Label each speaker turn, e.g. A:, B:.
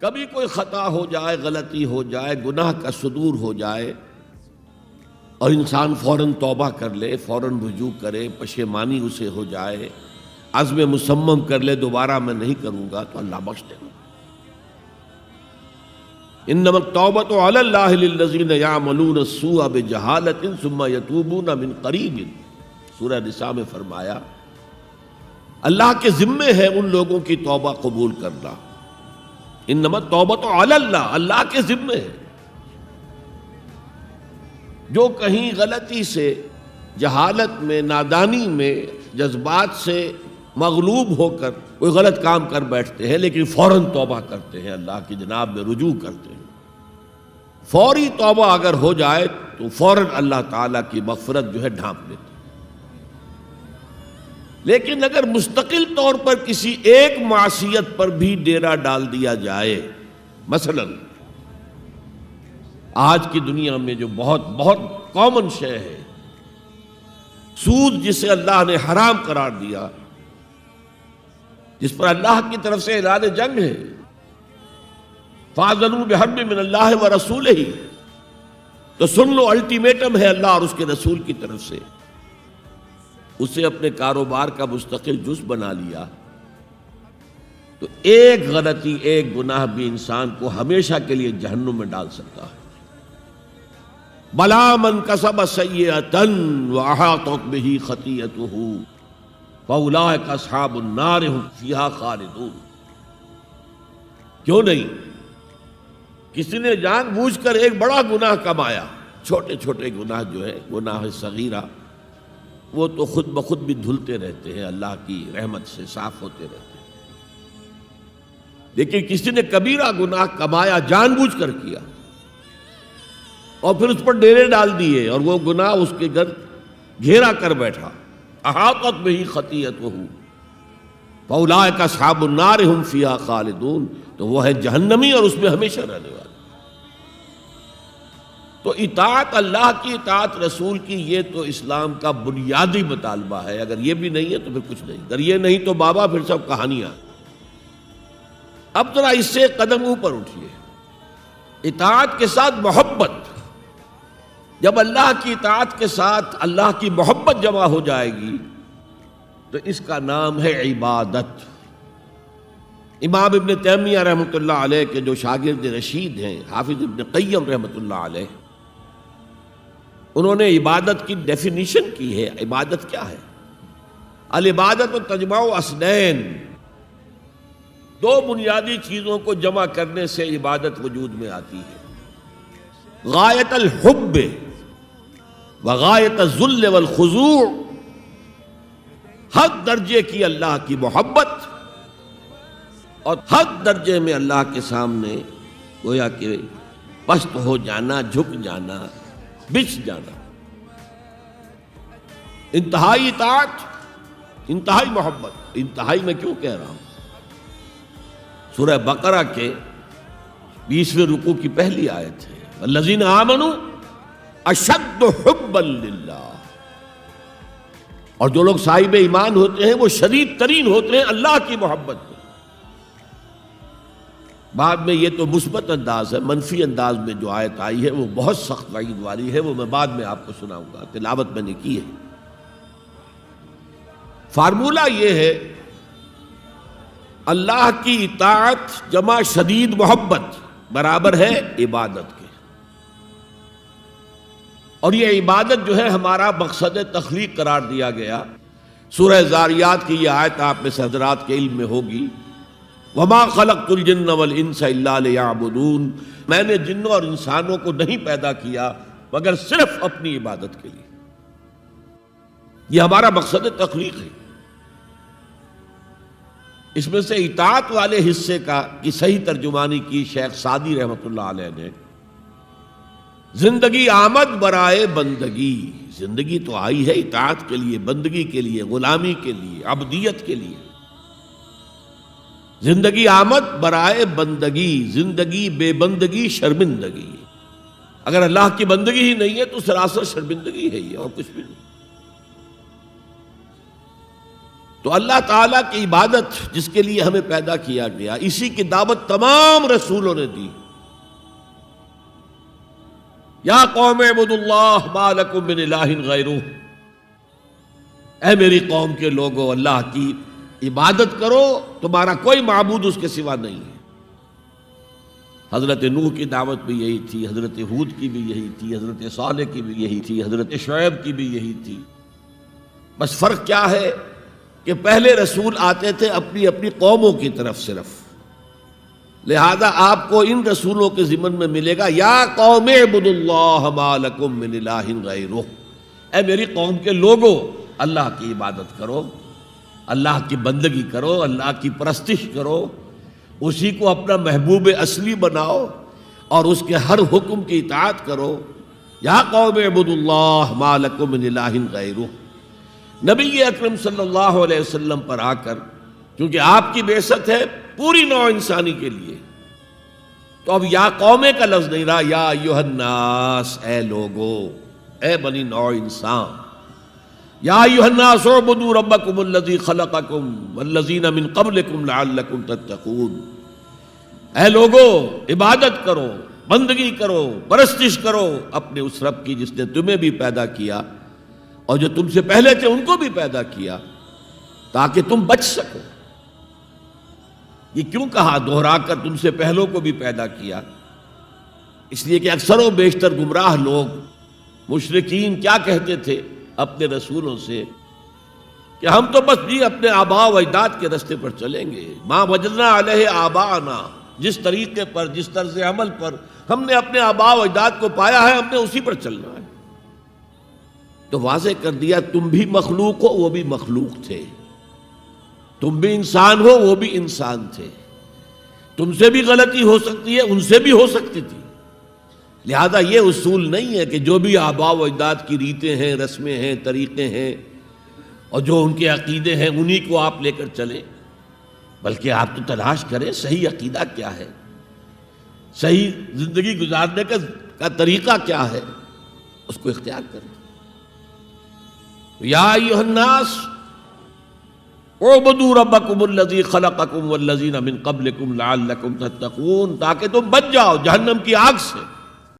A: کبھی کوئی خطا ہو جائے، غلطی ہو جائے، گناہ کا صدور ہو جائے اور انسان فوراً توبہ کر لے، فوراً رجوع کرے، پشیمانی اسے ہو جائے، عزم مصمم کر لے دوبارہ میں نہیں کروں گا، تو اللہ بخش دے گا۔ انما التوبۃ علی اللہ للذین یعملون السوء بجہالۃ ثم یتوبون من قریب، سورہ نساء میں فرمایا اللہ کے ذمے ہے ان لوگوں کی توبہ قبول کرنا۔ انما التوبۃ علی اللہ، اللہ کے ذمے ہے۔ جو کہیں غلطی سے، جہالت میں، نادانی میں، جذبات سے مغلوب ہو کر کوئی غلط کام کر بیٹھتے ہیں لیکن فوراً توبہ کرتے ہیں، اللہ کی جناب میں رجوع کرتے ہیں، فوری توبہ اگر ہو جائے تو فوراً اللہ تعالیٰ کی مغفرت جو ہے ڈھانپ لیتے ہیں۔ لیکن اگر مستقل طور پر کسی ایک معصیت پر بھی ڈیرا ڈال دیا جائے، مثلا آج کی دنیا میں جو بہت کامن شے ہے، سود جسے اللہ نے حرام قرار دیا، جس پر اللہ کی طرف سے اعلان جنگ ہے، فَأَذَنُوا بِحَرْبٍ مِّنَ اللَّهِ وَرَسُولِهِ، تو سن لو، الٹیمیٹم ہے اللہ اور اس کے رسول کی طرف سے۔ اسے اپنے کاروبار کا مستقل جز بنا لیا تو ایک غلطی، ایک گناہ بھی انسان کو ہمیشہ کے لیے جہنم میں ڈال سکتا ہے۔ بَلَا مَنْ كَسَبَ سَيِّئَةً وَأَحَاطَتْ بِهِ خَطِيئَتُهُ فَأُولَٰئِكَ أَصْحَابُ النَّارِ هُمْ فِيهَا خَالِدُونَ۔ کیوں نہیں؟ کسی نے جان بوجھ کر ایک بڑا گناہ کمایا، چھوٹے چھوٹے گناہ جو ہے، گناہ صغیرہ، وہ تو خود بخود بھی دھلتے رہتے ہیں، اللہ کی رحمت سے صاف ہوتے رہتے ہیں۔ لیکن کسی نے کبیرہ گناہ کمایا، جان بوجھ کر کیا، اور پھر اس پر ڈیرے ڈال دیے اور وہ گناہ اس کے گرد گھیرا کر بیٹھا، احاطت بہ خطیئتہ فاولئک اصحاب النار ہم فیہا خالدون، تو وہ ہے جہنمی اور اس میں ہمیشہ رہنے والے۔ تو اطاعت اللہ کی، اطاعت رسول کی، یہ تو اسلام کا بنیادی مطالبہ ہے۔ اگر یہ بھی نہیں ہے تو پھر کچھ نہیں، اگر یہ نہیں تو بابا پھر سب کہانیاں۔ اب ذرا اس سے قدم اوپر اٹھیے، اطاعت کے ساتھ محبت۔ جب اللہ کی اطاعت کے ساتھ اللہ کی محبت جمع ہو جائے گی تو اس کا نام ہے عبادت۔ امام ابن تیمیہ رحمۃ اللہ علیہ کے جو شاگرد رشید ہیں، حافظ ابن قیم رحمۃ اللہ علیہ، انہوں نے عبادت کی ڈیفینیشن کی ہے۔ عبادت کیا ہے؟ العبادت تجمع اصلین، دو بنیادی چیزوں کو جمع کرنے سے عبادت وجود میں آتی ہے، غایت الحب وغایت الذل والخضوع، حد درجے کی اللہ کی محبت اور حد درجے میں اللہ کے سامنے گویا کہ پست ہو جانا، جھک جانا، بچھ جانا، انتہائی اطاعت، انتہائی محبت۔ انتہائی میں کیوں کہہ رہا ہوں؟ سورہ بقرہ کے 20ویں رکوع کی پہلی آیت ہے، الذین آمنوا اشد حبا للہ، اور جو لوگ صاحب ایمان ہوتے ہیں وہ شدید ترین ہوتے ہیں اللہ کی محبت میں۔ بعد میں یہ تو مثبت انداز ہے، منفی انداز میں جو آیت آئی ہے وہ بہت سخت وعید والی ہے، وہ میں بعد میں آپ کو سناؤں گا، تلاوت میں نے کی ہے۔ فارمولہ یہ ہے، اللہ کی اطاعت جمع شدید محبت برابر ہے عبادت کے، اور یہ عبادت جو ہے ہمارا مقصد تخلیق قرار دیا گیا۔ سورہ زاریات کی یہ آیت آپ میں سے حضرات کے علم میں ہوگی، وَمَا خَلَقْتُ الْجِنَّ وَالْإِنسَ إِلَّا لِيَعْبُدُونَ، میں نے جنوں اور انسانوں کو نہیں پیدا کیا مگر صرف اپنی عبادت کے لیے۔ یہ ہمارا مقصد تخلیق ہے۔ اس میں سے اطاعت والے حصے کی صحیح ترجمانی کی شیخ سعدی رحمۃ اللہ علیہ نے، زندگی آمد برائے بندگی، زندگی تو آئی ہے اطاعت کے لیے، بندگی کے لیے، غلامی کے لیے، عبدیت کے لیے۔ زندگی آمد برائے بندگی، زندگی بے بندگی شرمندگی۔ اگر اللہ کی بندگی ہی نہیں ہے تو سراسر شرمندگی ہے یہ، اور کچھ بھی نہیں۔ تو اللہ تعالیٰ کی عبادت جس کے لیے ہمیں پیدا کیا گیا، اسی کی دعوت تمام رسولوں نے دی۔ یا قوم اعبدوا اللہ ما لکم من الہ غیرہ، اے میری قوم کے لوگو اللہ کی عبادت کرو، تمہارا کوئی معبود اس کے سوا نہیں ہے۔ حضرت نوح کی دعوت بھی یہی تھی، حضرت ہود کی بھی یہی تھی، حضرت صالح کی بھی یہی تھی، حضرت شعیب کی بھی یہی تھی۔ بس فرق کیا ہے کہ پہلے رسول آتے تھے اپنی اپنی قوموں کی طرف صرف، لہذا آپ کو ان رسولوں کے ضمن میں ملے گا یا قوم اعبدوا اللہ ما لکم من الہ غیرہ، اے میری قوم کے لوگوں اللہ کی عبادت کرو، اللہ کی بندگی کرو، اللہ کی پرستش کرو، اسی کو اپنا محبوب اصلی بناؤ اور اس کے ہر حکم کی اطاعت کرو۔ یا قوم اعبدوا اللہ ما لکم من الہ غیرہ۔ نبی اکرم صلی اللہ علیہ وسلم پر آ کر، کیونکہ آپ کی بعثت ہے پوری نوع انسانی کے لیے، تو اب یا قومے کا لفظ نہیں رہا، یا ایھا الناس، اے لوگو، اے بنی نوع انسان۔ یا ایھا الناس اعبدوا ربکم الذی خلقکم والذین من قبلکم لعلکم تتقون، اے لوگو عبادت کرو، بندگی کرو، پرستش کرو اپنے اس رب کی جس نے تمہیں بھی پیدا کیا اور جو تم سے پہلے تھے ان کو بھی پیدا کیا تاکہ تم بچ سکو۔ یہ کیوں کہا دوہرا کر تم سے پہلوں کو بھی پیدا کیا؟ اس لیے کہ اکثر و بیشتر گمراہ لوگ مشرکین کیا کہتے تھے اپنے رسولوں سے کہ ہم تو بس جی اپنے آباء و اجداد کے راستے پر چلیں گے، ما وجدنا علیہ آباءنا، جس طریقے پر، جس طرز عمل پر ہم نے اپنے آباء و اجداد کو پایا ہے ہم نے اسی پر چلنا ہے۔ تو واضح کر دیا تم بھی مخلوق ہو، وہ بھی مخلوق تھے، تم بھی انسان ہو، وہ بھی انسان تھے، تم سے بھی غلطی ہو سکتی ہے، ان سے بھی ہو سکتی تھی۔ لہذا یہ اصول نہیں ہے کہ جو بھی آباء و اجداد کی ریتیں ہیں، رسمیں ہیں، طریقے ہیں اور جو ان کے عقیدے ہیں انہی کو آپ لے کر چلیں، بلکہ آپ تو تلاش کریں صحیح عقیدہ کیا ہے، صحیح زندگی گزارنے کا طریقہ کیا ہے، اس کو اختیار کریں۔ یا ایھا الناس اعبدوا ربکم الذی خلقکم والذین من قبلکم لعلکم تتقون، تاکہ تم بچ جاؤ جہنم کی آگ سے۔